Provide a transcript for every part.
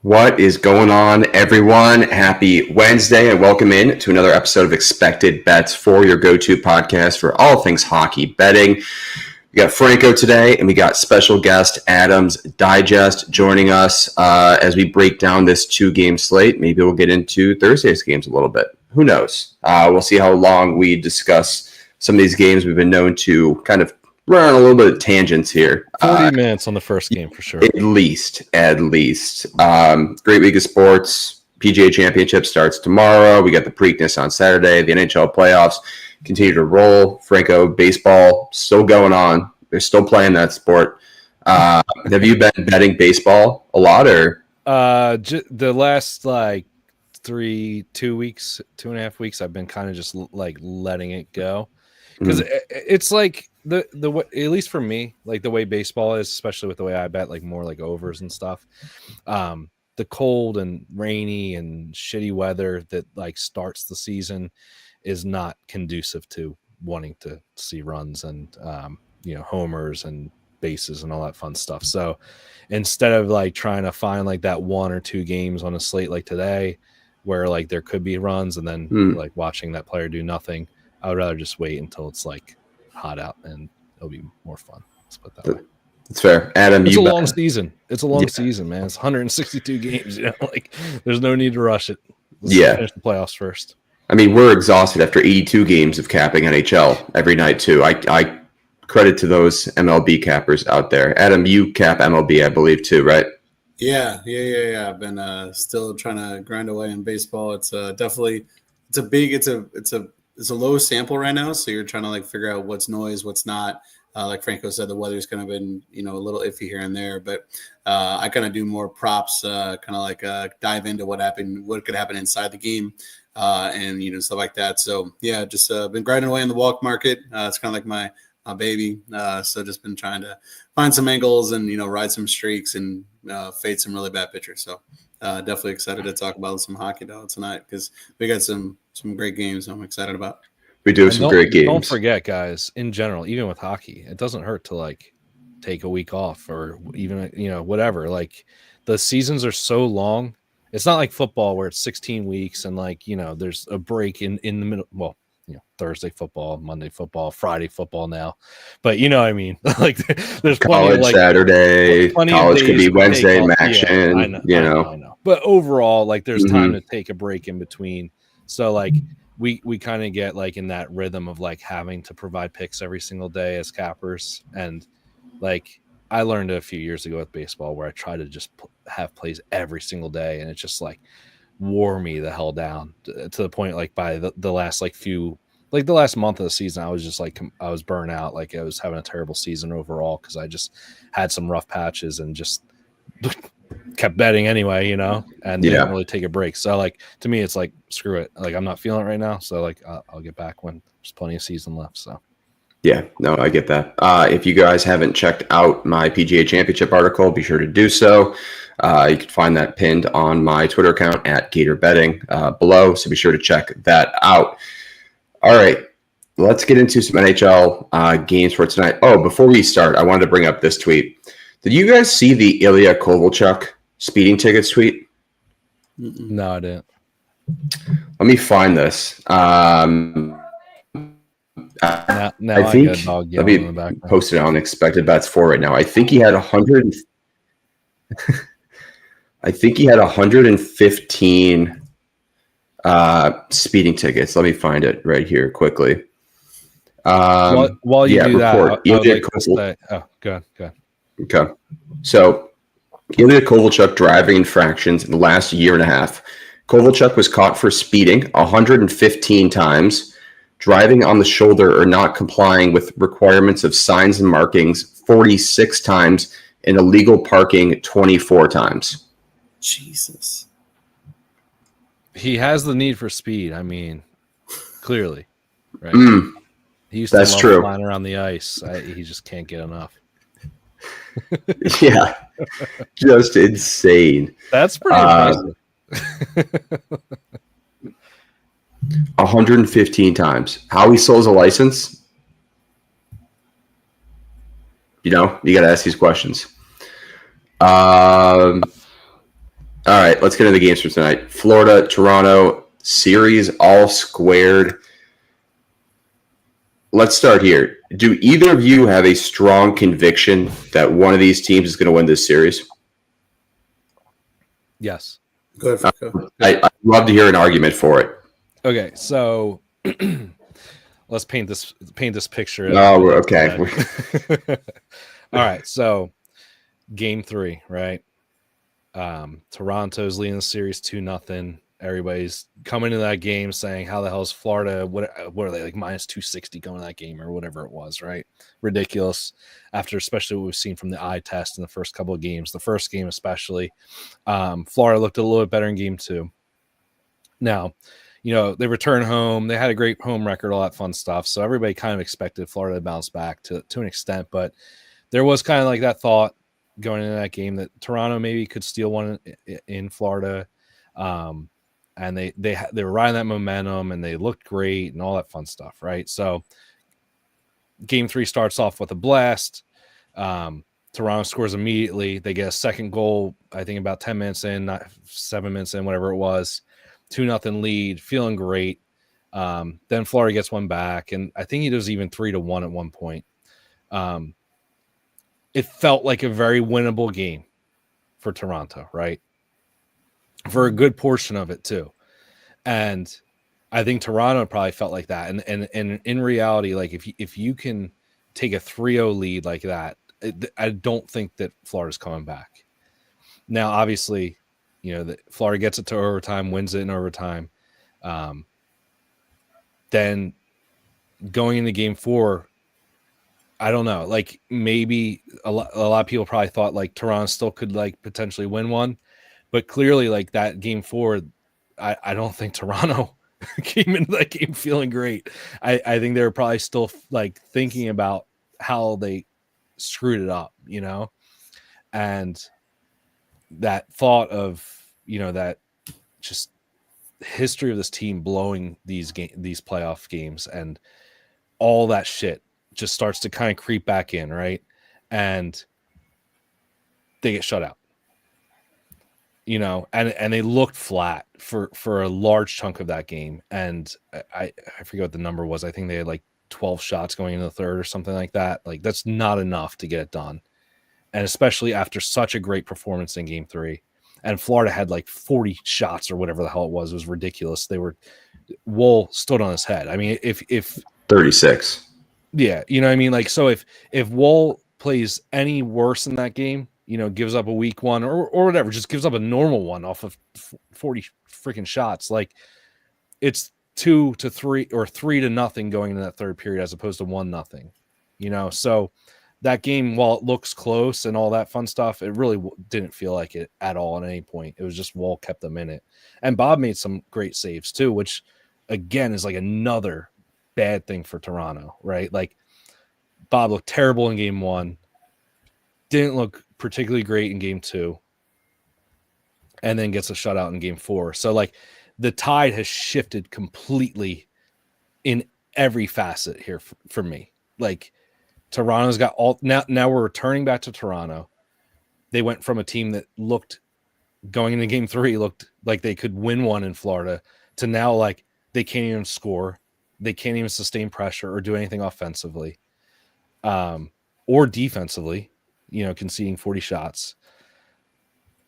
What is going on, everyone? Happy Wednesday and welcome in to another episode of Expected Bets for your go-to podcast for all things hockey betting. We got Franco today and we got special guest Adams Digest joining us as we break down this two-game slate. Maybe we'll get into Thursday's games a little bit. Who knows? We'll see how long we discuss some of these games. We've been known to kind of run on a little bit of tangents here. 40 minutes on the first game for sure. At least. Great week of sports. PGA Championship starts tomorrow. We got the Preakness on Saturday. The NHL playoffs continue to roll. Franco, baseball still going on. They're still playing that sport. Have you been betting baseball a lot, or? The last 2.5 weeks, I've been kind of just like letting it go because it's like the at least for me, like the way baseball is, especially with the way I bet, like more like overs and stuff. The cold and rainy and shitty weather that like starts the season is not conducive to wanting to see runs and homers and bases and all that fun stuff. So instead of like trying to find like that one or two games on a slate like today where like there could be runs and then like watching that player do nothing, I would rather just wait until it's like hot out and it'll be more fun. Let's put it that way. It's fair. Adam, it's a long season. It's a long season, man. It's 162 games. Like there's no need to rush it. Let's finish the playoffs first. I mean, we're exhausted after 82 games of capping NHL every night too. I credit to those MLB cappers out there. Adam, you cap MLB, I believe, too, right? Yeah. I've been still trying to grind away in baseball. It's definitely it's a low sample right now, so you're trying to like figure out what's noise, what's not. Like Franco said, the weather's kind of been a little iffy here and there, but I kind of do more props, kind of like dive into what could happen inside the game, and stuff like that. So yeah, just been grinding away in the walk market. It's kind of like my baby. So just been trying to find some angles and ride some streaks and fade some really bad pitchers. So definitely excited to talk about some hockey though tonight because we got some great games I'm excited about. We do have some great games. Don't forget, guys, in general, even with hockey, it doesn't hurt to like take a week off or even whatever. Like the seasons are so long. It's not like football where it's 16 weeks and like there's a break in the middle. Well, Thursday football, Monday football, Friday football now. But you know what I mean? Like there's college plenty of, Saturday, college could be Wednesday action. I know. But overall, like there's time to take a break in between. So like we kind of get like in that rhythm of like having to provide picks every single day as cappers. And like I learned a few years ago with baseball where I try to just have plays every single day. And it's just like wore me the hell down to the point like by the last the last month of the season, I was just like, I was burnt out. Like I was having a terrible season overall because I just had some rough patches and just kept betting anyway, and didn't really take a break. So like to me, it's like screw it. Like I'm not feeling it right now. So like I'll get back when there's plenty of season left. So yeah, no, I get that. If you guys haven't checked out my PGA Championship article, be sure to do so. You can find that pinned on my Twitter account at Gator Betting below. So be sure to check that out. All right, let's get into some NHL games for tonight. Oh, before we start, I wanted to bring up this tweet. Did you guys see the Ilya Kovalchuk speeding tickets tweet? No, I didn't. Let me find this. Now I think let me post it on Expected Bets 4 right now. I think he had 100. I think he had 115 speeding tickets. Let me find it right here quickly. While you do report. that, I would like to say, go ahead. Okay. So, Ilya Kovalchuk driving infractions in the last year and a half. Kovalchuk was caught for speeding 115 times, driving on the shoulder or not complying with requirements of signs and markings 46 times, and illegal parking 24 times. Jesus. He has the need for speed. I mean, clearly, right? He used to love flying around the ice. He just can't get enough. Yeah, just insane. That's pretty impressive. 115 times. How he still has a license? You got to ask these questions. All right, let's get into the games for tonight. Florida, Toronto, series all squared. Let's start here. Do either of you have a strong conviction that one of these teams is going to win this series? Yes. Go ahead. I'd love to hear an argument for it. Okay, so let's paint this picture. Oh, okay. All right, so game 3, right? Toronto's leading the series 2-0. Everybody's coming into that game saying, how the hell is Florida? What are they, like minus 260 going to that game or whatever it was, right? Ridiculous. After especially what we've seen from the eye test in the first couple of games, the first game especially. Florida looked a little bit better in game 2. Now, they return home. They had a great home record, all that fun stuff. So everybody kind of expected Florida to bounce back to an extent, but there was kind of like that thought going into that game that Toronto maybe could steal one in Florida. And they were riding that momentum and they looked great and all that fun stuff, right? So game 3 starts off with a blast. Toronto scores immediately. They get a second goal, I think about 10 minutes in, not 7 minutes in, whatever it was. 2-0 lead, feeling great. Then Florida gets one back, and I think it was even 3-1 at one point. It felt like a very winnable game for Toronto, right? For a good portion of it too. And I think Toronto probably felt like that. And in reality, like if you can take a 3-0 lead like that, I don't think that Florida's coming back. Now, obviously, Florida gets it to overtime, wins it in overtime. Then going into game 4, I don't know. Like maybe a lot of people probably thought like Toronto still could like potentially win one, but clearly like that game 4, I don't think Toronto came into that game feeling great. I think they were probably still like thinking about how they screwed it up, and that thought of that just history of this team blowing these playoff games and all that shit just starts to kind of creep back in, right? And they get shut out, and they looked flat for a large chunk of that game. And I forget what the number was. I think they had like 12 shots going into the third or something like that. Like that's not enough to get it done. And especially after such a great performance in game 3. And Florida had like 40 shots or whatever the hell it was. It was ridiculous. Wool stood on his head. I mean, if 36. Yeah, you know what I mean? Like, so if Wool plays any worse in that game, gives up a weak one or whatever, just gives up a normal one off of 40 freaking shots, like it's 2-3 or 3-0 going into that third period as opposed to 1-0, so that game, while it looks close and all that fun stuff, it really didn't feel like it at all at any point. It was just Wool kept them in it. And Bob made some great saves too, which again is like another bad thing for Toronto, right? Like Bob looked terrible in game 1, didn't look particularly great in game 2, and then gets a shutout in game 4. So like the tide has shifted completely in every facet here for me. Like Toronto's got all now we're returning back to Toronto. They went from a team that looked going into game 3 looked like they could win one in Florida to now like they can't even score. They can't even sustain pressure or do anything offensively, or defensively, conceding 40 shots.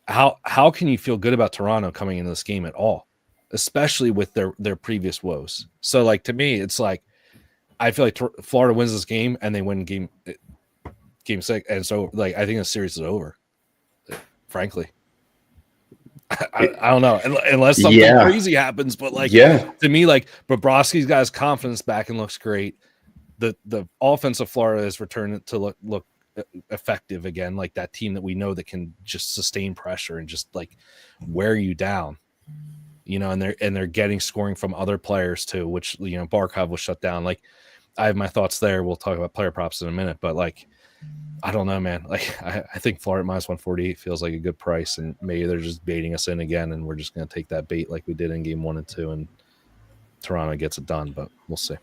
How can you feel good about Toronto coming into this game at all, especially with their previous woes? So like, to me, it's like I feel like Florida wins this game and they win game 6, and so like I think the series is over. Frankly, I don't know unless something crazy happens, but like to me, like Bobrovsky's got his confidence back and looks great. The offense of Florida has returned to look effective again, like that team that we know that can just sustain pressure and just like wear you down, and they're getting scoring from other players too, which Barkov was shut down. Like I have my thoughts there. We'll talk about player props in a minute, but like I don't know, man. Like I think Florida minus 148 feels like a good price, and maybe they're just baiting us in again, and we're just going to take that bait like we did in game 1 and 2, and Toronto gets it done, but we'll see.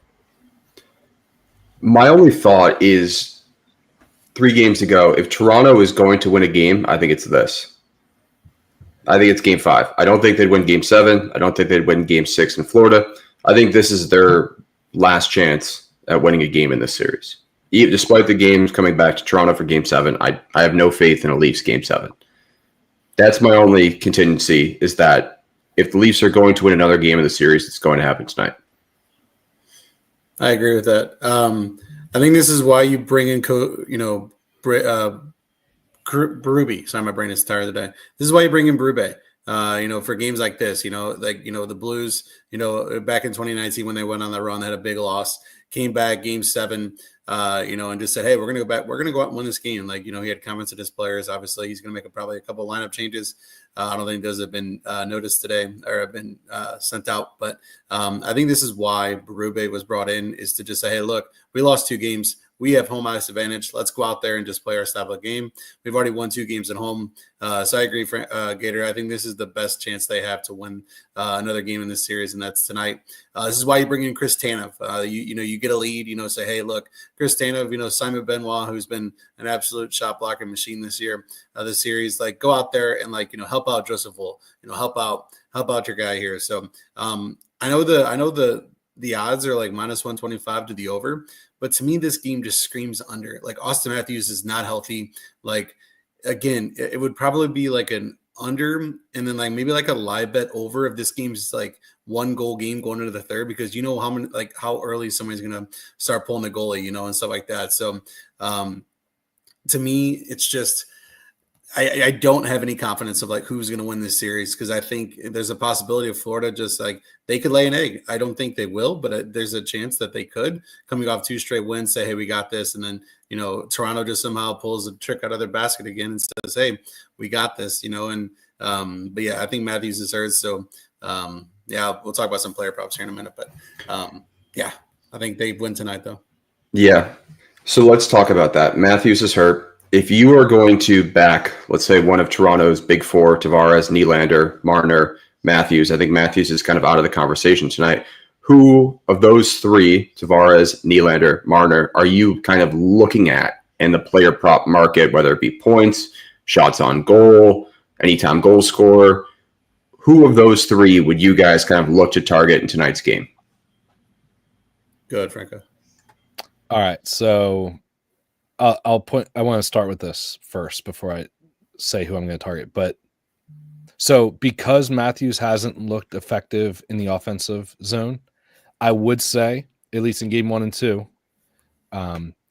My only thought is 3 games ago, if Toronto is going to win a game, I think it's this. I think it's game 5. I don't think they'd win game 7. I don't think they'd win game 6 in Florida. I think this is their last chance at winning a game in this series. Despite the games coming back to Toronto for game 7, I have no faith in a Leafs game 7. That's my only contingency, is that if the Leafs are going to win another game in the series, it's going to happen tonight. I agree with that. I think this is why you bring in, Berube. Sorry, my brain is tired of the day. This is why you bring in Berube. For games like this, the Blues, back in 2019 when they went on that run, they had a big loss, came back game 7, and just said, hey, we're going to go back. We're going to go out and win this game. Like, he had comments to his players. Obviously, he's going to make probably a couple of lineup changes. I don't think those have been noticed today or have been sent out. But I think this is why Berube was brought in, is to just say, hey, look, we lost 2 games. We have home ice advantage. Let's go out there and just play our style of game. We've already won 2 games at home. So I agree, Gator. I think this is the best chance they have to win another game in this series, and that's tonight. This is why you bring in Chris Tanev. You get a lead, say, hey, look, Chris Tanev, Simon Benoit, who's been an absolute shot blocking machine this year, this series, like go out there and help out Joseph Woll, help out your guy here. So I know the odds are like minus 125 to the over, but to me, this game just screams under. Like Austin Matthews is not healthy. Like, again, it would probably be like an under and then like maybe like a live bet over if this game's like 1-goal game going into the third, because how early somebody's going to start pulling the goalie, and stuff like that. So to me, it's just, I don't have any confidence of like who's going to win this series, because I think there's a possibility of Florida just like they could lay an egg. I don't think they will, but there's a chance that they could, coming off 2 straight wins, say, hey, we got this. And then, Toronto just somehow pulls a trick out of their basket again and says, hey, we got this, but yeah, I think Matthews is hurt. So we'll talk about some player props here in a minute, but I think they win tonight though. Yeah. So let's talk about that. Matthews is hurt. If you are going to back, let's say, one of Toronto's big 4, Tavares, Nylander, Marner, Matthews, I think Matthews is kind of out of the conversation tonight. Who of those 3, Tavares, Nylander, Marner, are you kind of looking at in the player prop market, whether it be points, shots on goal, anytime goal scorer? Who of those 3 would you guys kind of look to target in tonight's game? Go ahead, Franco. All right, so I want to start with this first before I say who I'm going to target. But so because Matthews hasn't looked effective in the offensive zone, I would say, at least in game 1 and 2,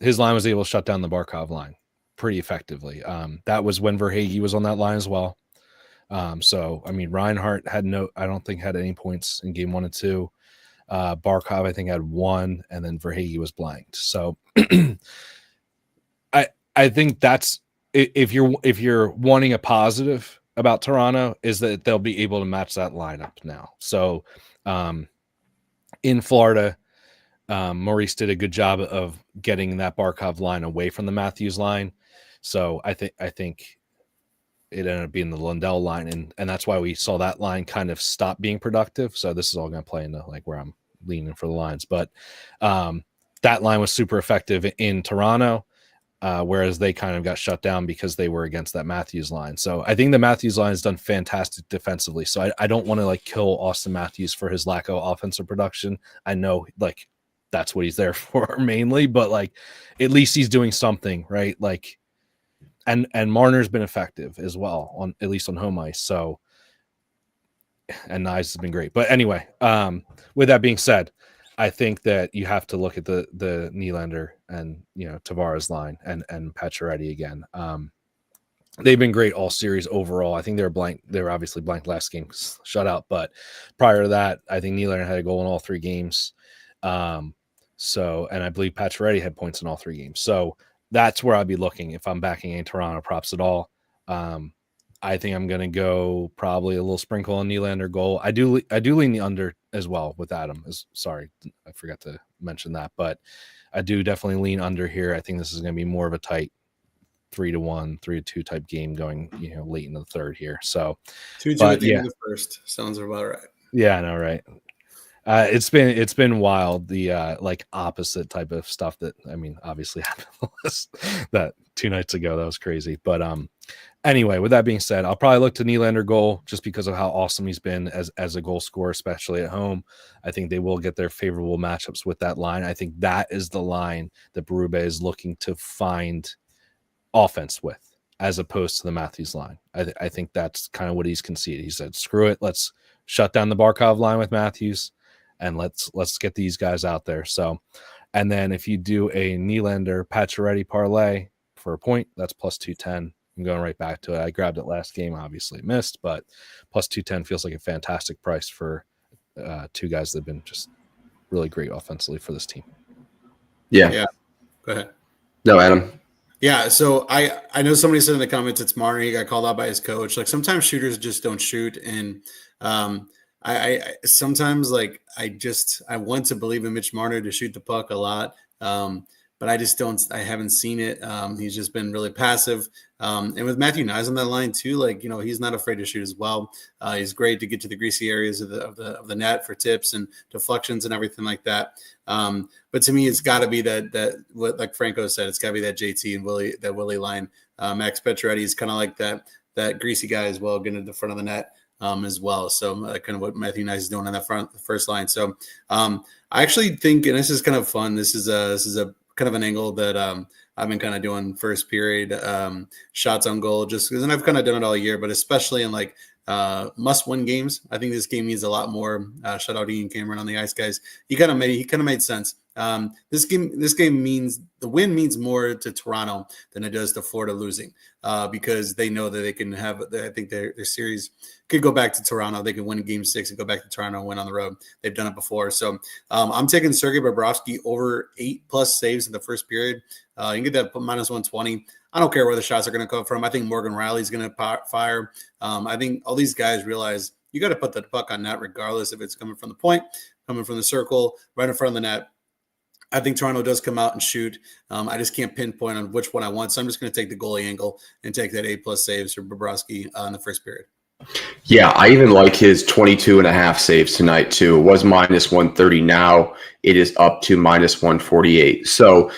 his line was able to shut down the Barkov line pretty effectively. That was when Verhaeghe was on that line as well. So, I mean, Reinhart I don't think had any points in game 1 and 2. Barkov, I think, had 1, and then Verhaeghe was blanked. So I think that's, if you're wanting a positive about Toronto, is that they'll be able to match that lineup now. So in Florida, Maurice did a good job of getting that Barkov line away from the Matthews line. So I think it ended up being the Lundell line, and that's why we saw that line kind of stop being productive. So this is all going to play into like where I'm leaning for the lines, but that line was super effective in Toronto. Whereas they kind of got shut down because they were against that Matthews line. So I think the Matthews line has done fantastic defensively. So I don't want to like kill Austin Matthews for his lack of offensive production. I know like that's what he's there for mainly, but like at least he's doing something, right? Like, and Marner's been effective as well, at least on home ice. So, and Knives has been great. But anyway, with that being said, I think that you have to look at the Nylander and Tavares line and Pacioretty again. They've been great all series overall. I think they were blank. They were obviously blank last game, shutout. But prior to that, I think Nylander had a goal in all 3 games. So, and I believe Pacioretty had points in all 3 games. So that's where I'd be looking if I'm backing any Toronto props at all. I think I'm going to go probably a little sprinkle on Nylander goal. I do lean the under as well with Adam. Sorry, I forgot to mention that, but I do definitely lean under here. I think this is going to be more of a tight 3-1, 3-2 type game going, late in the third here. So 2-2 at the end of the first sounds about right. Yeah, I know, right? It's been wild. The like opposite type of stuff that obviously happened that 2 nights ago. That was crazy. But anyway, with that being said, I'll probably look to Nylander goal just because of how awesome he's been as a goal scorer, especially at home. I think they will get their favorable matchups with that line. I think that is the line that Berube is looking to find offense with, as opposed to the Matthews line. I think that's kind of what he's conceded. He said, screw it, let's shut down the Barkov line with Matthews and let's get these guys out there. So, and then if you do a Nylander Pacioretty parlay for a point, that's plus 210. I'm going right back to it. I grabbed it last game, obviously missed, but plus 210 feels like a fantastic price for 2 guys that have been just really great offensively for this team. Yeah. Go ahead. No, Adam. Yeah, so I know somebody said in the comments it's Marner. He got called out by his coach. Like sometimes shooters just don't shoot, and I sometimes like I want to believe in Mitch Marner to shoot the puck a lot, but I just don't. I haven't seen it. He's just been really passive, and with Matthew Knies on that line too, like he's not afraid to shoot as well. He's great to get to the greasy areas of the net for tips and deflections and everything like that. But to me, it's got to be that what like Franco said, it's got to be that JT and Willie line. Max Pacioretty is kind of like that greasy guy as well, getting to the front of the net as well. So kind of what Matthew Knies is doing on the first line. So I actually think, and this is kind of fun. This is a kind of an angle that I've been kind of doing first period shots on goal, just because, and I've kind of done it all year, but especially in like must-win games. I think this game needs a lot more. Shout out Ian Cameron on the ice, guys. He kind of made sense. This game means the win means more to Toronto than it does to Florida losing, because they know that they can have. I think their series could go back to Toronto. They can win Game 6 and go back to Toronto and win on the road. They've done it before. So I'm taking Sergei Bobrovsky over 8+ saves in the first period. You can get that minus 120. I don't care where the shots are going to come from. I think Morgan Riley's going to fire. I think all these guys realize you got to put the puck on net regardless if it's coming from the point, coming from the circle, right in front of the net. I think Toronto does come out and shoot. I just can't pinpoint on which one I want. So I'm just going to take the goalie angle and take that 8+ saves for Bobrovsky in the first period. Yeah, I even like his 22.5 saves tonight too. It was minus 130. Now it is up to minus 148. So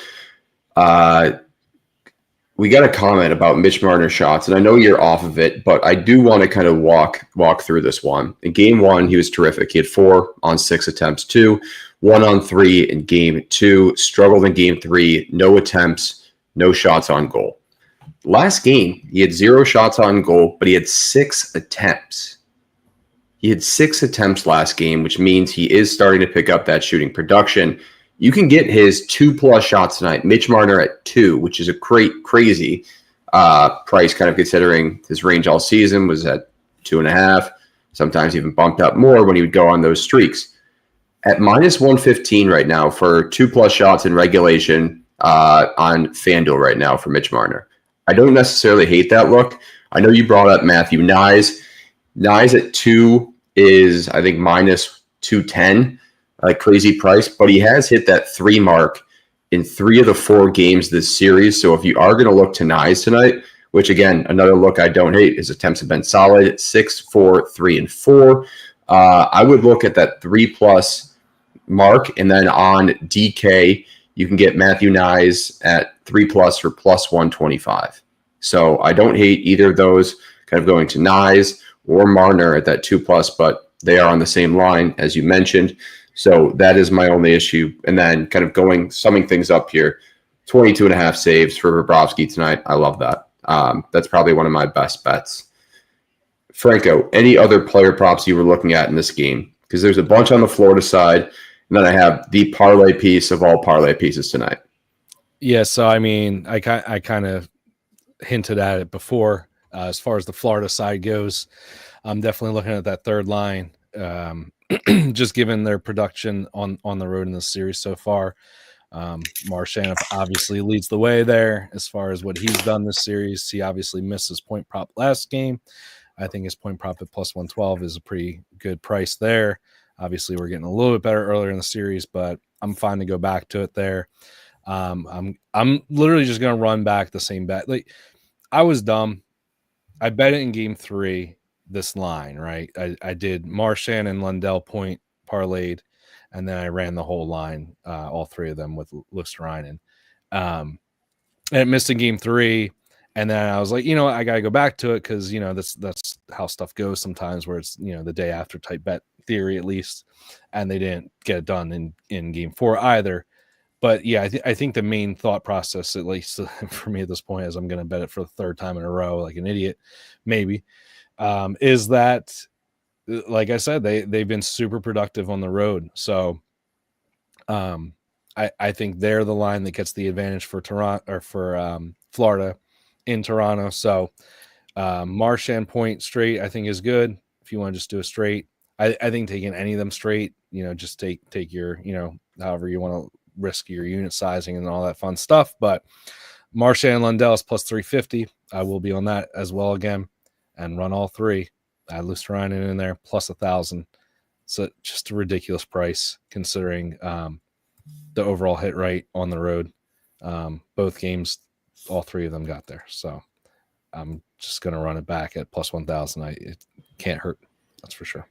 we got a comment about Mitch Marner shots, and I know you're off of it, but I do want to kind of walk through this one. In Game 1, he was terrific. He had 4 on 6 attempts, 2, 1 on 3 in Game 2, struggled in Game 3, no attempts, no shots on goal. Last game, he had 0 shots on goal, but he had 6 attempts. He had 6 attempts last game, which means he is starting to pick up that shooting production. You can get his 2+ shots tonight. Mitch Marner at 2, which is a crazy price, kind of considering his range all season was at 2.5. Sometimes even bumped up more when he would go on those streaks. At minus 115 right now for 2+ shots in regulation on FanDuel right now for Mitch Marner. I don't necessarily hate that look. I know you brought up Matthew Knies. Knies at 2 is, I think, minus 210. Like crazy price, but he has hit that 3 mark in 3 of the 4 games this series. So if you are going to look to Knies tonight, which again, another look I don't hate, his attempts have been solid, 6, 4, 3, and 4. I would look at that 3+ mark, and then on DK, you can get Matthew Knies at 3+ for plus 125. So I don't hate either of those, kind of going to Knies or Marner at that 2+, but they are on the same line as you mentioned. So that is my only issue. And then kind of summing things up here, 22.5 saves for Bobrovsky tonight. I love that. That's probably one of my best bets. Franco, any other player props you were looking at in this game? Because there's a bunch on the Florida side. And then I have the parlay piece of all parlay pieces tonight. Yeah, so I mean, I kind of hinted at it before. As far as the Florida side goes, I'm definitely looking at that third line. Just given their production on the road in this series so far. Marchand obviously leads the way there as far as what he's done this series. He obviously missed his point prop last game. I think his point prop at plus 112 is a pretty good price there. Obviously, we're getting a little bit better earlier in the series, but I'm fine to go back to it there. I'm literally just gonna run back the same bet. Like, I was dumb. I bet it in game 3. This line, right? I did Marchand and Lundell point parlayed, and then I ran the whole line, all 3 of them with Luosterainen. And it missed in game 3. And then I was like, you know what, I got to go back to it because, you know, that's how stuff goes sometimes where it's, you know, the day after type bet theory at least. And they didn't get it done in game 4 either. But yeah, I think the main thought process, at least for me at this point, is I'm going to bet it for the 3rd time in a row, like an idiot, maybe, is that, like I said, they've been super productive on the road. So I think they're the line that gets the advantage for Toronto or for Florida in Toronto. So Marchand point straight, I think, is good. If you want to just do a straight, I think taking any of them straight, you know, just take your, you know, however you want to risk your unit sizing and all that fun stuff. But Marchand and Lundell is plus 350. I will be on that as well again and run all 3. Add Luosterainen in there plus 1,000. So just a ridiculous price considering the overall hit rate on the road. Both games, all 3 of them got there. So I'm just going to run it back at plus 1,000. It can't hurt. That's for sure.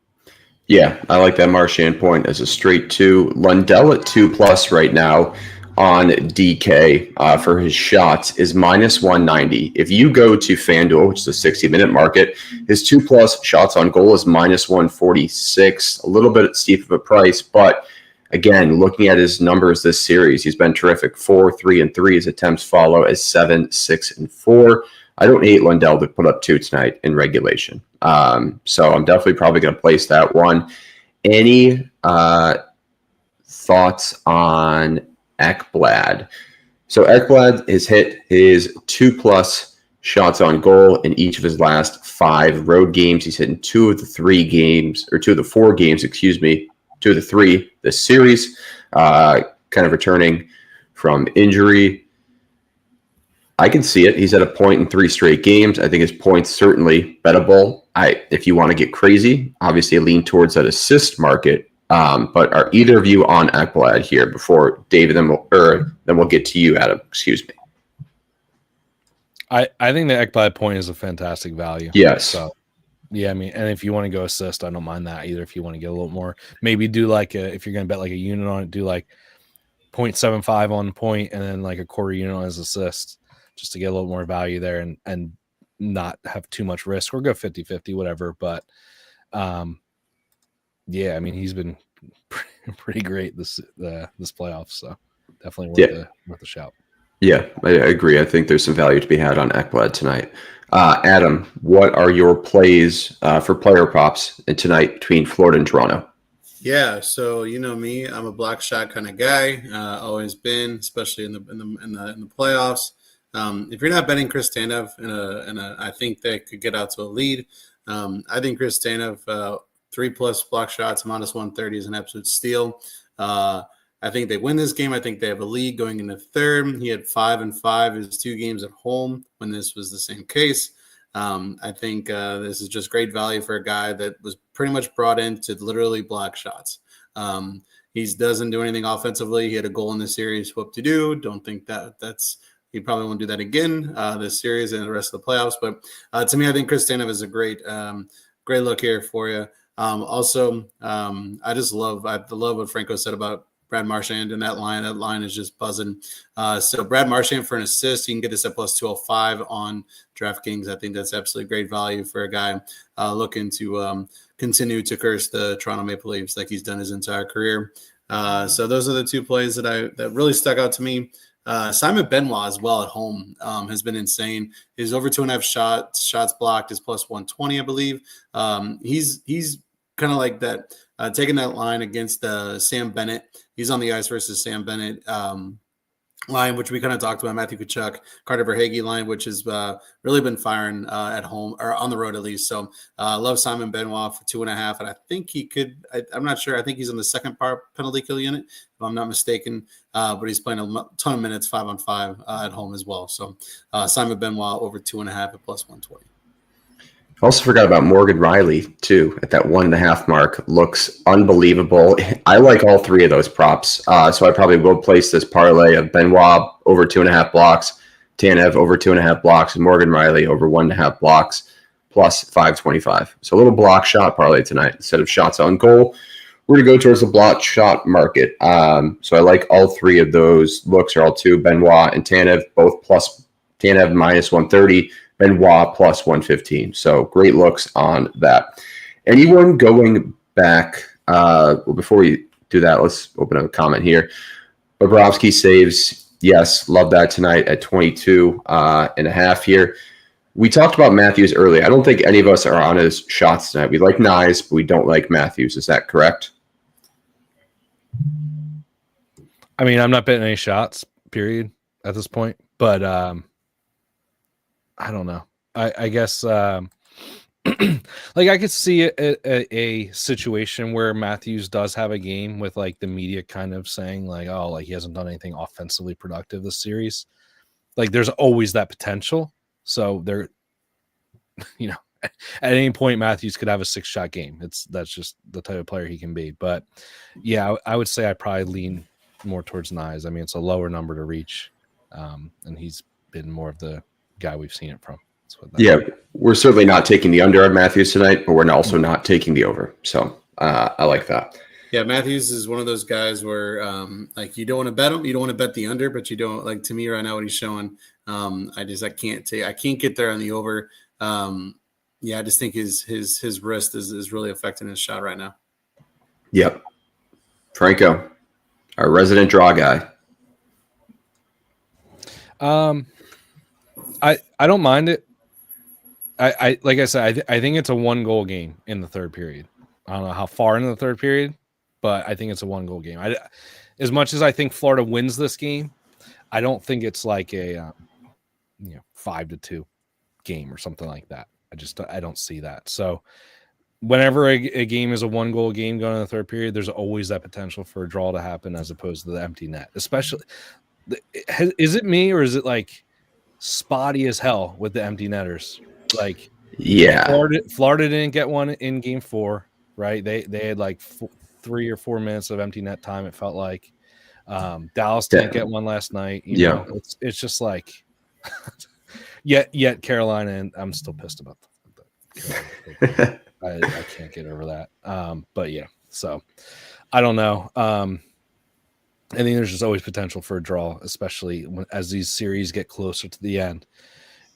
Yeah, I like that Marchand point as a straight 2. Lundell at 2+ right now on DK for his shots is minus 190. If you go to FanDuel, which is a 60-minute market, his 2+ shots on goal is minus 146. A little bit steep of a price, but again, looking at his numbers this series, he's been terrific. 4, 3, and 3. His attempts follow as 7, 6, and 4. I don't hate Lundell to put up 2 tonight in regulation. So I'm definitely probably going to place that one. Any thoughts on Ekblad? So Ekblad has hit his 2+ shots on goal in each of his last 5 road games. He's hit in 2 of the 3 games, or 2 of the 4 games, 2 of the 3 this series, kind of returning from injury. I can see it. He's at a point in 3 straight games. I think his points certainly bettable. If you want to get crazy, obviously lean towards that assist market. But are either of you on Ekblad here before David? Then we'll get to you, Adam. Excuse me. I think the Ekblad point is a fantastic value. Yes. So yeah, I mean, and if you want to go assist, I don't mind that either. If you want to get a little more, maybe do like if you're going to bet like a unit on it, do like 0.75 on point and then like a quarter unit on his assist, just to get a little more value there and not have too much risk, or go 50-50, whatever. But yeah, I mean, he's been pretty great this playoff, so definitely worth a shout. Yeah, I agree. I think there's some value to be had on Ekblad tonight. Adam, what are your plays for player props tonight between Florida and Toronto? Yeah, so you know me, I'm a block shot kind of guy. Always been, especially in the playoffs. If you're not betting Chris Tanev I think they could get out to a lead. I think Chris Tanev 3+ block shots minus 130 is an absolute steal. I think they win this game. I think they have a lead going into 3rd. He had 5 and 5 his 2 games at home when this was the same case. I think this is just great value for a guy that was pretty much brought in to literally block shots. He doesn't do anything offensively. He had a goal in the series. What to do? Don't think that's he probably won't do that again this series and the rest of the playoffs. But to me, I think Chris Tanev is a great look here for you. Also, I love what Franco said about Brad Marchand in that line. That line is just buzzing. So Brad Marchand for an assist, you can get this at plus 205 on DraftKings. I think that's absolutely great value for a guy looking to continue to curse the Toronto Maple Leafs like he's done his entire career. So those are the 2 plays that really stuck out to me. Simon Benoit as well at home has been insane. His over 2.5 shots blocked is plus 120, I believe. He's kind of like that taking that line against Sam Bennett. He's on the ice versus Sam Bennett line, which we kind of talked about, Matthew Tkachuk, Carter Verhaeghe line, which has really been firing at home or on the road at least. So love Simon Benoit for 2.5. And I think he could, I'm not sure. I think he's on the second penalty kill unit, if I'm not mistaken. But he's playing a ton of minutes 5-on-5 at home as well. So Simon Benoit over 2.5 at plus 120. Also forgot about Morgan Riley, too, at that 1.5 mark. Looks unbelievable. I like all three of those props. So I probably will place this parlay of Benoit over 2.5 blocks, Tanev over 2.5 blocks, and Morgan Riley over 1.5 blocks, plus 525. So a little block shot parlay tonight. Instead of shots on goal, we're going to go towards the block shot market. So I like all three of those looks, are all two. Benoit and Tanev, both plus Tanev minus 130. Benoit plus 115. So great looks on that. Anyone going back? Before we do that, let's open up a comment here. Bobrovsky saves. Yes, love that tonight at 22.5 here. We talked about Matthews earlier. I don't think any of us are on his shots tonight. We like Nyes, but we don't like Matthews. Is that correct? I mean, I'm not betting any shots, period, at this point. But I don't know. I guess like I could see a situation where Matthews does have a game with like the media kind of saying like, oh, like he hasn't done anything offensively productive this series. Like there's always that potential. So there, at any point Matthews could have a 6-shot game. That's just the type of player he can be. But yeah, I would say I probably lean more towards Nyes. I mean, it's a lower number to reach, and he's been more of the guy we've seen it from. Yeah, we're certainly not taking the under on Matthews tonight, but we're also not taking the over. So I like that. Yeah, Matthews is one of those guys where like you don't want to bet him, you don't want to bet the under, but you don't like to me right now what he's showing. I can't get there on the over. Yeah, I just think his wrist is really affecting his shot right now. Yep. Franco, our resident draw guy. I don't mind it. I like I said, I think it's a 1-goal game in the third period. I don't know how far into the third period, but I think it's a 1-goal game. As much as I think Florida wins this game, I don't think it's like a 5-2 game or something like that. I don't see that. So whenever a game is a 1-goal game going in the third period, there's always that potential for a draw to happen as opposed to the empty net. Especially, is it me or is it like spotty as hell with the empty netters? Like, yeah, Florida didn't get one in game 4, right? They had like 3 or 4 minutes of empty net time. It felt like Dallas didn't get one last night. You know, it's just like yet Carolina, and I'm still pissed about that. I can't get over that. But yeah, so I don't know. I think there's just always potential for a draw, especially as these series get closer to the end.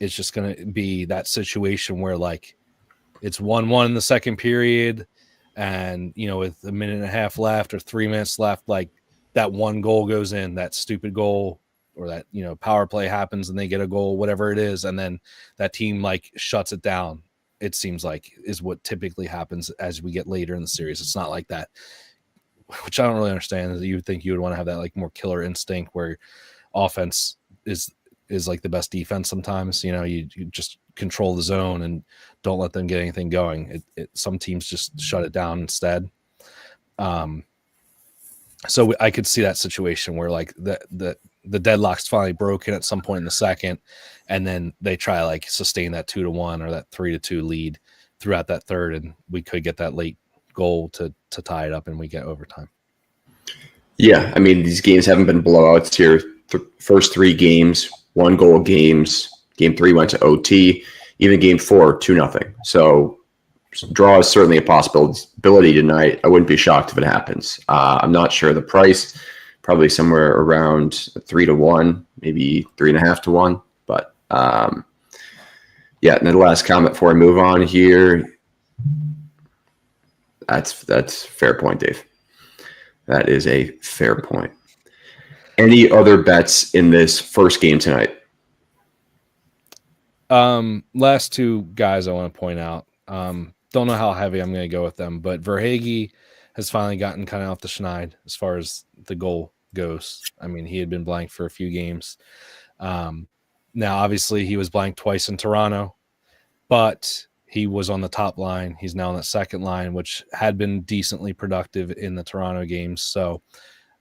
It's just going to be that situation where like it's 1-1 in the second period, and with a minute and a half left or 3 minutes left, like that one goal goes in, that stupid goal, or that power play happens and they get a goal, whatever it is, and then that team like shuts it down. It seems like is what typically happens as we get later in the series. It's not like that, which I don't really understand. Is you would think you would want to have that like more killer instinct where offense is like the best defense sometimes. You just control the zone and don't let them get anything going. Some teams just shut it down instead. So I could see that situation where like the deadlock's finally broken at some point in the second, and then they try like sustain that 2-1 or that 3-2 lead throughout that third, and we could get that late goal to tie it up and we get overtime. Yeah, I mean, these games haven't been blowouts here. First 3 games, 1-goal games. Game 3 went to OT. Even game 4, 2-0. So draw is certainly a possibility tonight. I wouldn't be shocked if it happens. I'm not sure the price. Probably somewhere around 3-1, maybe 3.5-1. But yeah. And then the last comment before I move on here. That's fair point, Dave. That is a fair point. Any other bets in this first game tonight? Last 2 guys I want to point out. Don't know how heavy I'm going to go with them, but Verhaeghe has finally gotten kind of off the schneid as far as the goal goes. I mean, he had been blank for a few games. Now, obviously, he was blank twice in Toronto, but he was on the top line. He's now on the second line, which had been decently productive in the Toronto games. So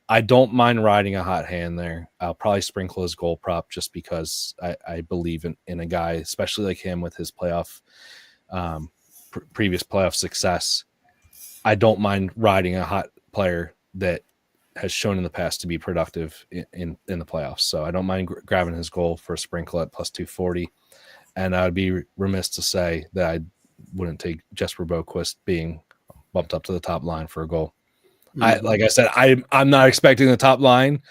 I don't mind riding a hot hand there. I'll probably sprinkle his goal prop just because I believe in a guy, especially like him with his playoff previous playoff success. I don't mind riding a hot player that has shown in the past to be productive in the playoffs. So I don't mind grabbing his goal for a sprinkle at plus 240. And I'd be remiss to say that I wouldn't take Jesper Boquist being bumped up to the top line for a goal. Like I said, I'm not expecting the top line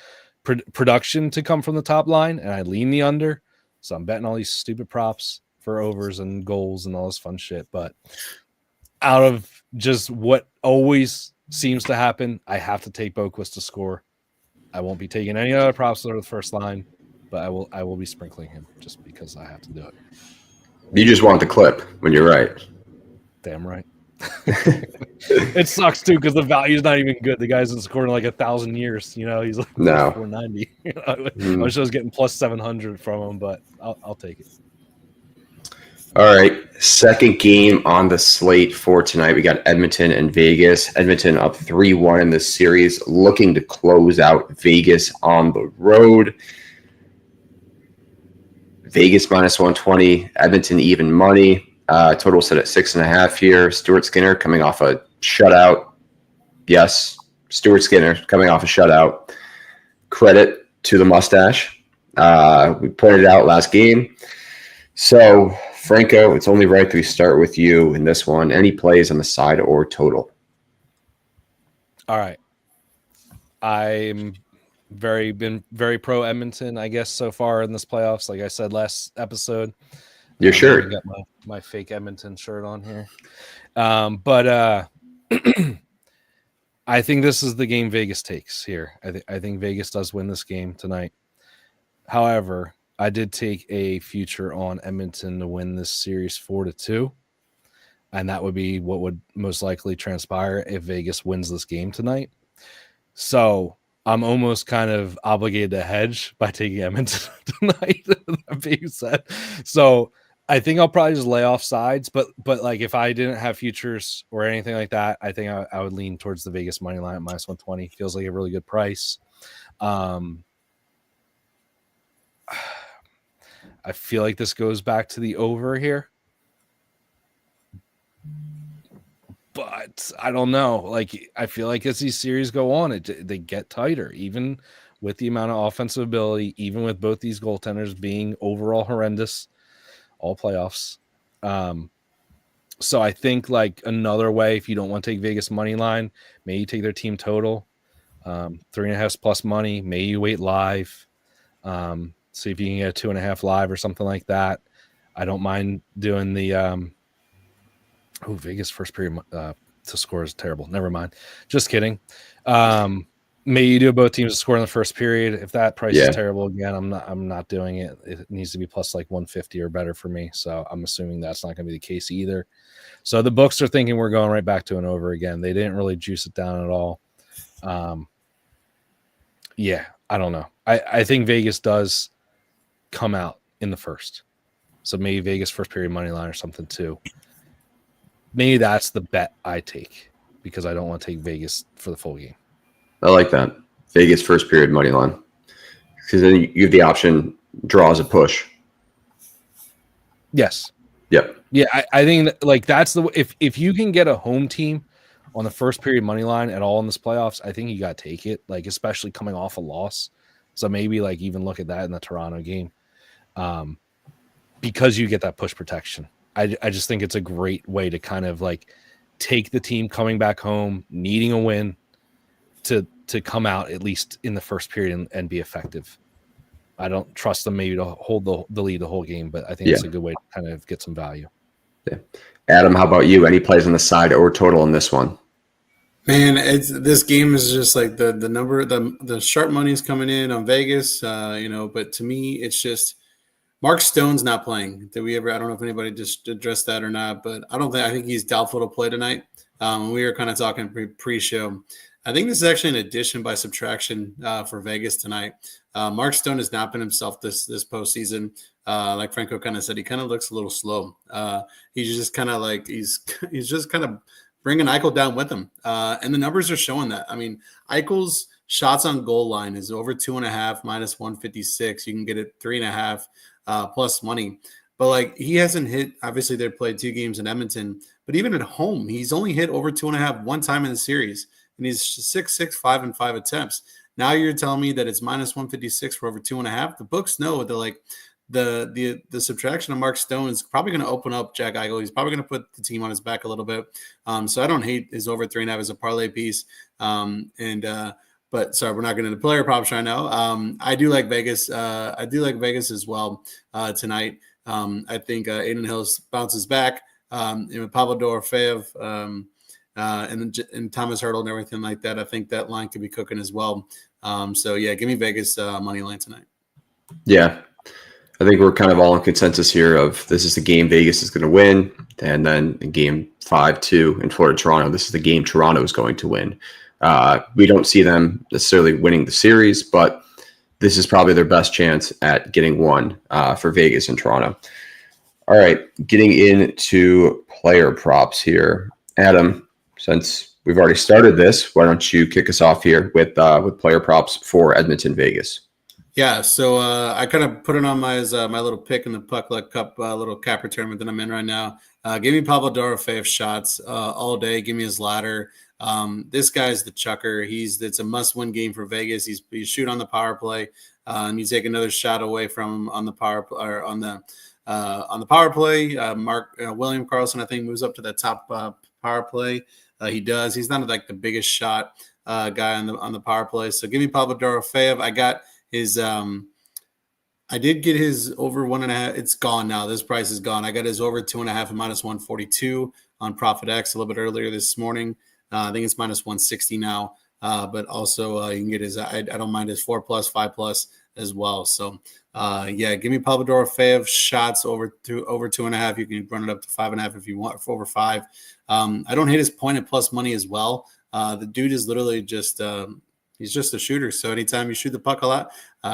production to come from the top line, and I lean the under. So I'm betting all these stupid props for overs and goals and all this fun shit. But out of just what always seems to happen, I have to take Boquist to score. I won't be taking any other props over the first line, but I will be sprinkling him just because I have to do it. You just want the clip when you're right. Damn right. It sucks too because the value is not even good. The guy's been scoring like 1,000 years. You know, he's like 490. I wish I was getting plus 700 from him, but I'll take it. All right, second game on the slate for tonight. We got Edmonton and Vegas. Edmonton up 3-1 in this series, looking to close out Vegas on the road. Vegas minus 120, Edmonton even money. Total set at 6.5 here. Stuart Skinner coming off a shutout. Yes, Stuart Skinner coming off a shutout. Credit to the mustache. We pointed out last game. So, Franco, it's only right that we start with you in this one. Any plays on the side or total? All right. I'm been very pro Edmonton, I guess, so far in this playoffs. Like I said last episode. You're sure? I got my fake Edmonton shirt on here. But I think this is the game Vegas takes here. I think Vegas does win this game tonight. However, I did take a future on Edmonton to win this series 4-2. And that would be what would most likely transpire if Vegas wins this game tonight. So I'm almost kind of obligated to hedge by taking Edmonton tonight. That being said, so I think I'll probably just lay off sides. But like if I didn't have futures or anything like that, I think I would lean towards the Vegas money line at minus 120. Feels like a really good price. I feel like this goes back to the over here. But I don't know. Like, I feel like as these series go on, they get tighter, even with the amount of offensive ability, even with both these goaltenders being overall horrendous, all playoffs. So I think like another way, if you don't want to take Vegas money line, maybe you take their team total, 3.5 plus money. Maybe you wait live. See if you can get a 2.5 live or something like that. I don't mind doing the Vegas first period to score is terrible. Never mind. Just kidding. Maybe you do both teams to score in the first period. If that price is terrible again, I'm not doing it. It needs to be plus like 150 or better for me. So I'm assuming that's not going to be the case either. So the books are thinking we're going right back to an over again. They didn't really juice it down at all. I don't know. I think Vegas does come out in the first. So maybe Vegas first period money line or something too. Maybe that's the bet I take because I don't want to take Vegas for the full game. I like that. Vegas first period money line. Because then you have the option draws a push. Yes. Yep. Yeah, I think like that's the if you can get a home team on the first period money line at all in this playoffs, I think you got to take it. Like especially coming off a loss, so maybe like even look at that in the Toronto game, because you get that push protection. I just think it's a great way to kind of like take the team coming back home, needing a win, to come out at least in the first period and be effective. I don't trust them maybe to hold the lead the whole game, but I think it's a good way to kind of get some value. Yeah. Adam, how about you? Any plays on the side or total in this one? Man, this game is just like the number, the sharp money is coming in on Vegas, but to me, it's just Mark Stone's not playing. I don't know if anybody just addressed that or not, but I think he's doubtful to play tonight. We were kind of talking pre-show. I think this is actually an addition by subtraction for Vegas tonight. Mark Stone has not been himself this postseason. Like Franco kind of said, he kind of looks a little slow. He's just kind of like he's just kind of bringing Eichel down with him, and the numbers are showing that. I mean, Eichel's shots on goal line is over 2.5 minus 156. You can get it 3.5 plus money. But like he hasn't hit, obviously they played 2 games in Edmonton, but even at home, he's only hit over 2.5 one time in the series. And he's 6'6", 5 attempts. Now you're telling me that it's minus 156 for over 2.5. The books know that like the subtraction of Mark Stone is probably going to open up Jack Eichel. He's probably going to put the team on his back a little bit. So I don't hate his over 3.5 as a parlay piece. But sorry, we're not getting into player props right now. I do like Vegas. I do like Vegas as well tonight. I think Aiden Hills bounces back. With Pavel Dorofeyev and Thomas Hurdle and everything like that, I think that line could be cooking as well. So yeah, give me Vegas money line tonight. Yeah, I think we're kind of all in consensus here of this is the game Vegas is going to win, and then in game 5-2 in Florida Toronto, this is the game Toronto is going to win. We don't see them necessarily winning the series, but this is probably their best chance at getting one for Vegas and Toronto. All right, getting into player props here. Adam, since we've already started this, why don't you kick us off here with player props for Edmonton, Vegas? Yeah, so I kind of put it on my little pick in the Puck Luck Cup little capper tournament that I'm in right now. Give me Pavel Dorofeyev shots all day. Give me his ladder. This guy's the chucker. It's a must-win game for Vegas. He's shoot on the power play, and you take another shot away from him on the power or on the power play. William Karlsson, I think, moves up to that top power play. He does. He's not like the biggest shot guy on the power play. So give me Pavel Dorofeyev. I got his. I did get his over 1.5. It's gone now. This price is gone. I got his over 2.5 and minus 142 on Profit X a little bit earlier this morning. I think it's minus 160 now. But also you can get his. I don't mind his 4+, 5+ as well. So yeah, give me Pavel Dorofeyev shots over 2.5. You can run it up to 5.5 if you want for over 5. I don't hate his point at plus money as well. The dude is literally just he's just a shooter. So anytime you shoot the puck a lot,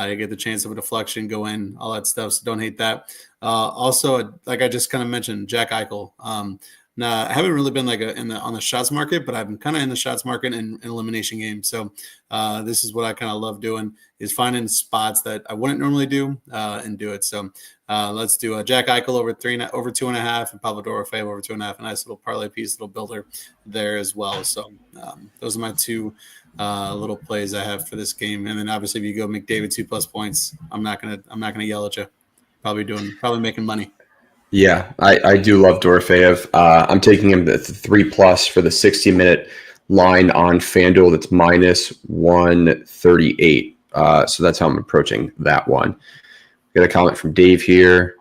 you get the chance of a deflection, go in, all that stuff. So don't hate that. Also, like I just kind of mentioned, Jack Eichel. Now, I haven't really been like on the shots market, but I've been kind of in the shots market in elimination games. So this is what I kind of love doing, is finding spots that I wouldn't normally do and do it. So let's do a Jack Eichel over 2.5 and Pavel Dorofeyev over 2.5. A nice little parlay piece, little builder there as well. So those are my two little plays I have for this game. And then obviously if you go McDavid 2+ points, I'm not gonna yell at you. Probably making money. Yeah, I do love Dorofeyev. I'm taking him the 3+ for the 60-minute line on FanDuel. That's minus 138. So that's how I'm approaching that one. Got a comment from Dave here.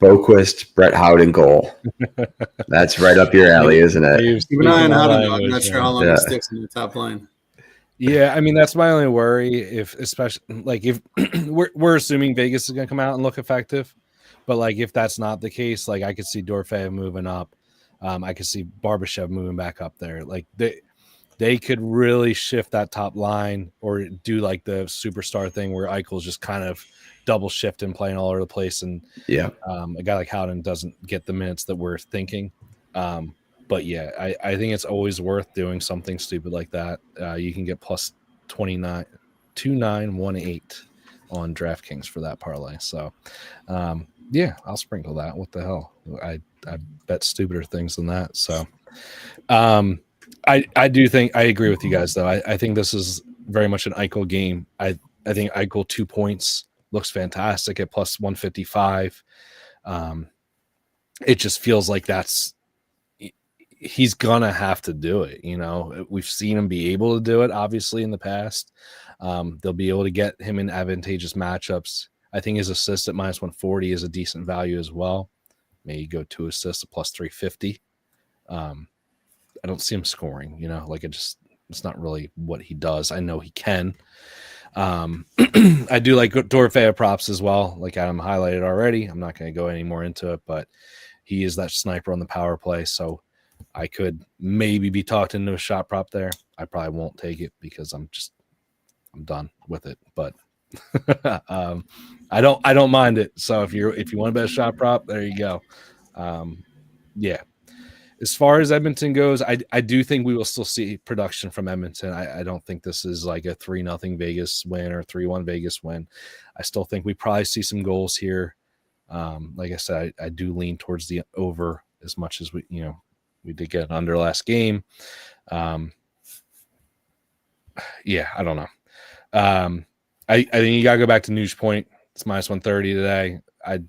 Boquist, Brett Howden goal. That's right up your alley, isn't it? Keep an eye on Howden. I'm not sure how long he sticks in the top line. Yeah, I mean that's my only worry. If we're assuming Vegas is going to come out and look effective. But like if that's not the case, like I could see Dorofeyev moving up. I could see Barbashev moving back up there. Like they could really shift that top line or do like the superstar thing where Eichel's just kind of double shifting, playing all over the place. And a guy like Howden doesn't get the minutes that we're thinking. But yeah, I think it's always worth doing something stupid like that. You can get plus 29, 2918 on DraftKings for that parlay. So, yeah, I'll sprinkle that. What the hell? I bet stupider things than that. So I do think I agree with you guys though. I think this is very much an Eichel game. I think Eichel 2 points looks fantastic at plus 155. It just feels like he's gonna have to do it. You know, we've seen him be able to do it obviously in the past. They'll be able to get him in advantageous matchups. I think his assist at minus 140 is a decent value as well. Maybe go 2 assists at plus 350. I don't see him scoring, you know, like it's not really what he does. I know he can. I do like Dorofeyev props as well, like Adam highlighted already. I'm not going to go any more into it, but he is that sniper on the power play. So I could maybe be talked into a shot prop there. I probably won't take it because I'm done with it. But I don't mind it. So if you want to bet a shot prop, there you go. Yeah. As far as Edmonton goes, I do think we will still see production from Edmonton. I don't think this is like a 3-0 Vegas win or 3-1 Vegas win. I still think we probably see some goals here. Like I said, I do lean towards the over as much as we did get an under last game. Yeah, I don't know. I think you got to go back to Nuge Point. It's minus 130 today. I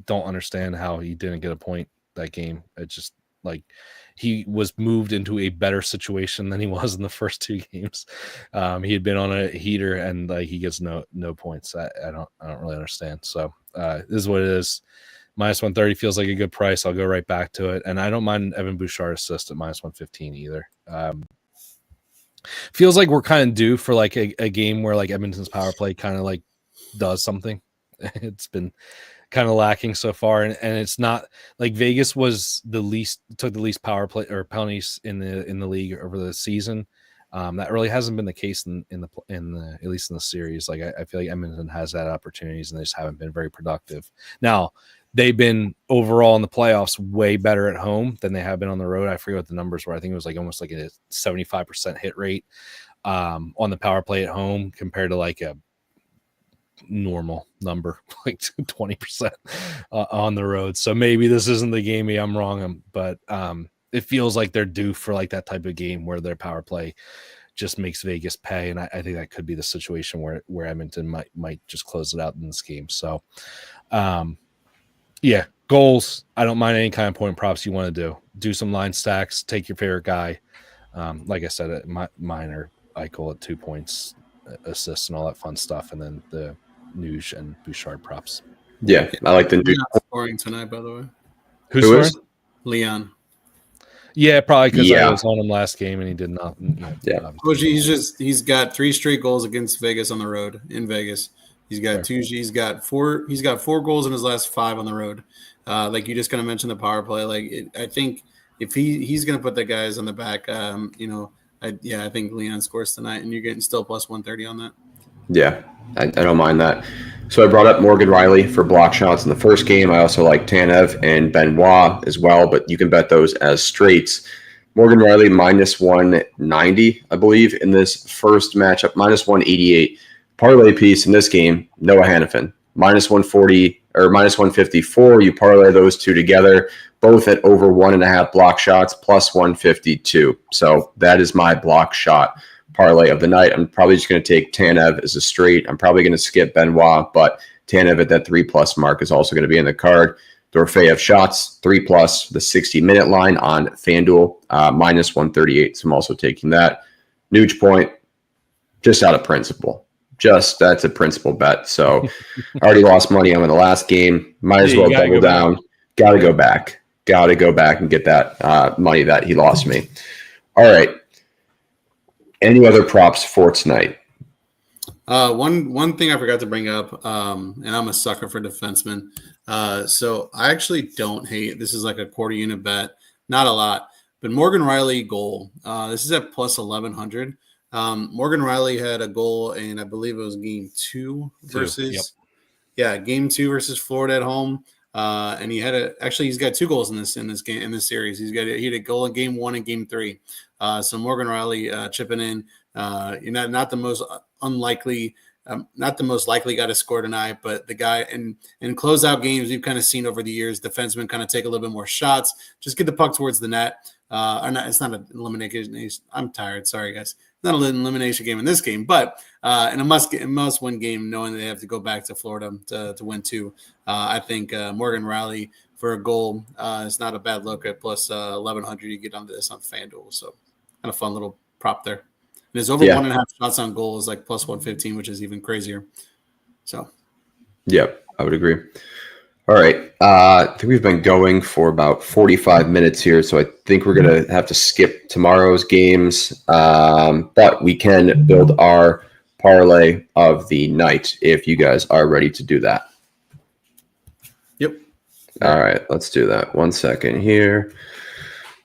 don't understand how he didn't get a point that game. It's just like he was moved into a better situation than he was in the first 2 games. He had been on a heater and like he gets no points. I don't really understand. So this is what it is. Minus 130 feels like a good price. I'll go right back to it. And I don't mind Evan Bouchard assist at minus 115 either. Feels like we're kind of due for like a game where like Edmonton's power play kind of like does something. It's been kind of lacking so far, and it's not like Vegas took the least power play or penalties in the league over the season. That really hasn't been the case in the at least in the series. Like I feel like Edmonton has had opportunities and they just haven't been very productive. Now they've been overall in the playoffs way better at home than they have been on the road. I forget what the numbers were. I think it was like almost like a 75% hit rate on the power play at home compared to like a normal number, like 20% on the road. So maybe this isn't the game. I'm wrong, but it feels like they're due for like that type of game where their power play just makes Vegas pay. And I think that could be the situation where Edmonton might just close it out in this game. So yeah, goals. I don't mind any kind of point props you want to do some line stacks, take your favorite guy. Like I said, mine are Eichel at 2 points, assists and all that fun stuff. And then the Nuge and Bouchard props. Yeah, I like the Nuge. Scoring tonight, by the way. Who is? Leon. Yeah, probably because I was on him last game and he did not. Yeah, he's got 3 straight goals against Vegas on the road in Vegas. He's got He's got 4 goals in his last 5 on the road. Like you just kind of mentioned the power play. I think if he's going to put the guys on the back, I think Leon scores tonight, and you're getting still plus 130 on that. Yeah, I don't mind that. So I brought up Morgan Riley for block shots in the first game. I also like Tanev and Benoit as well, but you can bet those as straights. Morgan Riley minus 190, I believe, in this first matchup, minus 188. Parlay piece in this game, Noah Hannafin, minus 140 or minus 154. You parlay those two together, both at over 1.5 block shots, plus 152. So that is my block shot parlay of the night. I'm probably just going to take Tanev as a straight. I'm probably going to skip Benoit, but Tanev at that 3+ mark is also going to be in the card. Dorofeyev shots 3+, the 60-minute line on FanDuel, minus 138. So I'm also taking that. Nuge Point, just out of principle. That's a principal bet. So I already lost money on the last game. Might as well double down. Got to go back. Got to go back and get that money that he lost me. All right. Any other props for tonight? One thing I forgot to bring up, and I'm a sucker for defensemen. So I actually don't hate. This is like a quarter unit bet, not a lot. But Morgan Riley goal. This is at plus 1100. Morgan Riley had a goal in, I believe it was game 2 versus, game 2 versus Florida at home. And he's got 2 goals in this game, in this series. He had a goal in game 1 and game 3. So Morgan Riley chipping in, not the most unlikely, not the most likely guy to score tonight, but the guy in closeout games we've kind of seen over the years, defensemen kind of take a little bit more shots, just get the puck towards the net. It's not an elimination. I'm tired. Sorry, guys. Not an elimination game in this game, but in a must-win game, knowing they have to go back to Florida to win 2. I think Morgan Riley for a goal is not a bad look at plus 1100. You get onto this on FanDuel, so kind of fun little prop there. And his over 1.5 shots on goal is like plus 115, which is even crazier. So, yep, I would agree. All right. I think we've been going for about 45 minutes here, so I think we're going to have to skip tomorrow's games. But we can build our parlay of the night if you guys are ready to do that. Yep. All right. Let's do that. 1 second here.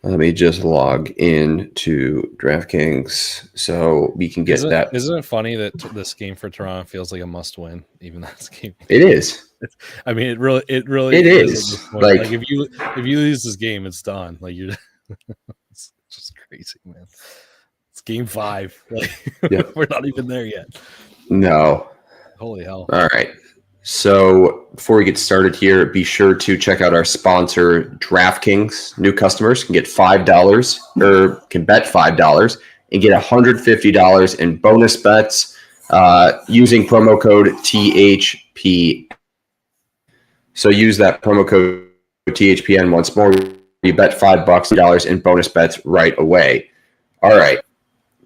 Let me just log in to DraftKings so we can get that. Isn't it funny that this game for Toronto feels like a must-win, even though this game? It is. I mean, it really it is. Like if you lose this game, it's done. Like you're, it's just crazy, man. It's game 5. Like yep. We're not even there yet. No. Holy hell! All right. So before we get started here, be sure to check out our sponsor, DraftKings. New customers can get $5 or can bet $5 and get $150 in bonus bets using promo code THP. So use that promo code THPN once more. You bet $5 in bonus bets right away. All right.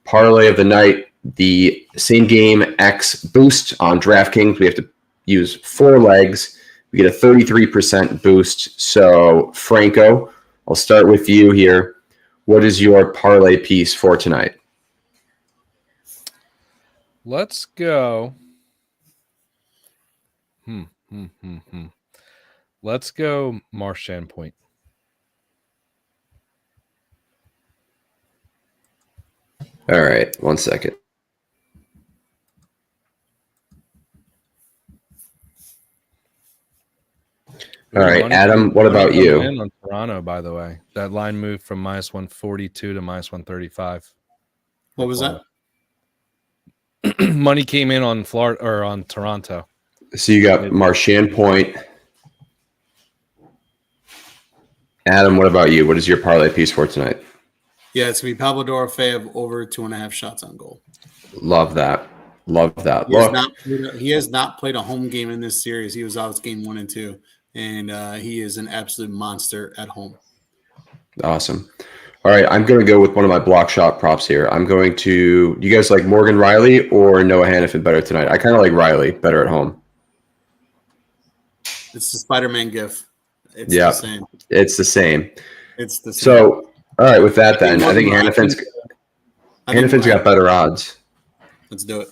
Parlay of the night, the same game X boost on DraftKings. We have to use 4 legs. We get a 33% boost. So, Franco, I'll start with you here. What is your parlay piece for tonight? Let's go. Let's go Marchand Point. All right, 1 second. All right, Adam, what about you? On Toronto, by the way, that line moved from -142 to -135. What was that? Money came in on Florida or on Toronto. So you got Marchand Point. Adam, what about you? What is your parlay piece for tonight? Yeah, it's going to be Pablo Dorofeyev over 2.5 shots on goal. Love that. Love that. He has not played a home game in this series. He was out game 1 and 2. And he is an absolute monster at home. Awesome. All right, I'm going to go with one of my block shot props here. I'm going to – you guys like Morgan Riley or Noah Hannafin better tonight? I kind of like Riley better at home. It's the Spider-Man gif. It's the same. It's the same. It's the same. So, all right, with that then, I think Hannafin's got better odds. Let's do it.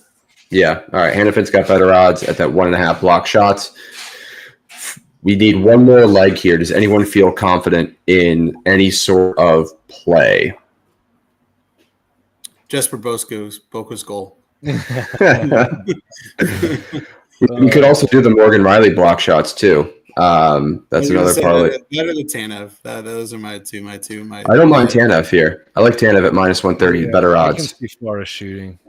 Yeah, all right, Hannafin's got better odds at that 1.5 block shots. We need one more leg here. Does anyone feel confident in any sort of play? Jesper Boko's goal. You could also do the Morgan Riley block shots too. That's another parlay. Better than Tanev. Those are my two. I don't mind Tanev here. I like Tanev at -130. Better odds. I can see Florida shooting.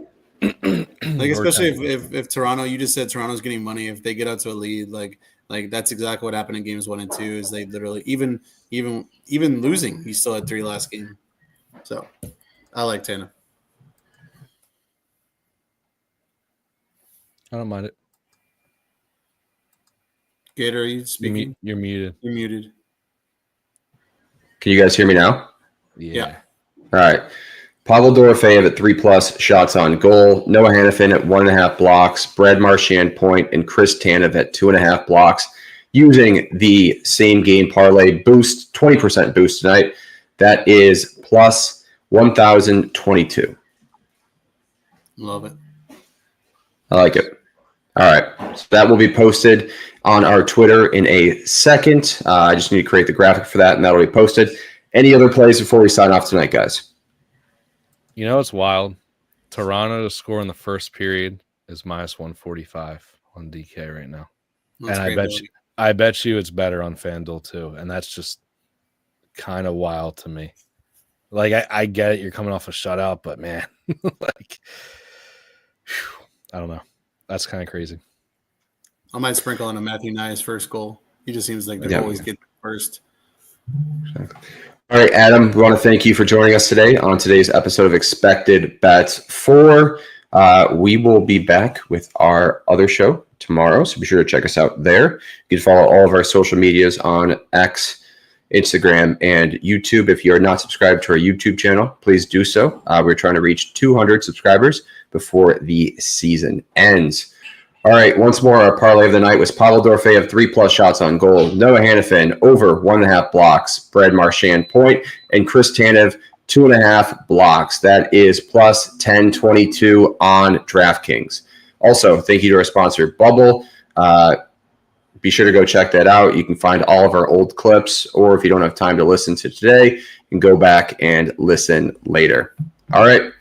Like especially if Toronto, you just said Toronto's getting money. If they get out to a lead, like that's exactly what happened in games 1 and 2. Is they literally even losing, he still had 3 last game. So I like Tanev. I don't mind it. Gator, are you speaking? You're muted. You're muted. Can you guys hear me now? Yeah. All right. Pavel Dorofeyev at 3+ shots on goal. Noah Hannafin at 1.5 blocks. Brad Marchand Point and Chris Tanev at 2.5 blocks. Using the same game parlay boost, 20% boost tonight. That is plus 1,022. Love it. I like it. All right. So that will be posted on our Twitter in a second. I just need to create the graphic for that, and that will be posted. Any other plays before we sign off tonight, guys? You know, it's wild. Toronto to score in the first period is -145 on DK right now. That's and I bet you it's better on FanDuel too. And that's just kind of wild to me. Like, I get it. You're coming off a shutout, but man, like, I don't know. That's kind of crazy. I might sprinkle on a Matthew Nyes first goal. He just seems like they always get first. All right, Adam, we want to thank you for joining us today on today's episode of Expected Bets 4. We will be back with our other show tomorrow, so be sure to check us out there. You can follow all of our social medias on X, Instagram, and YouTube. If you are not subscribed to our YouTube channel, please do so. We're trying to reach 200 subscribers before the season ends. All right, once more, our parlay of the night was Pavel Dorofeyev 3+ shots on goal, Noah Hannafin over 1.5 blocks, Brad Marchand Point, and Chris Tanev 2.5 blocks. That is plus 1022 on DraftKings. Also, thank you to our sponsor, Bubble. be sure to go check that out. You can find all of our old clips, or if you don't have time to listen to today, you can go back and listen later. All right.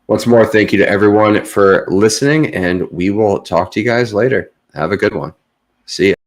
Once more, thank you to everyone for listening, and we will talk to you guys later. Have a good one. See ya.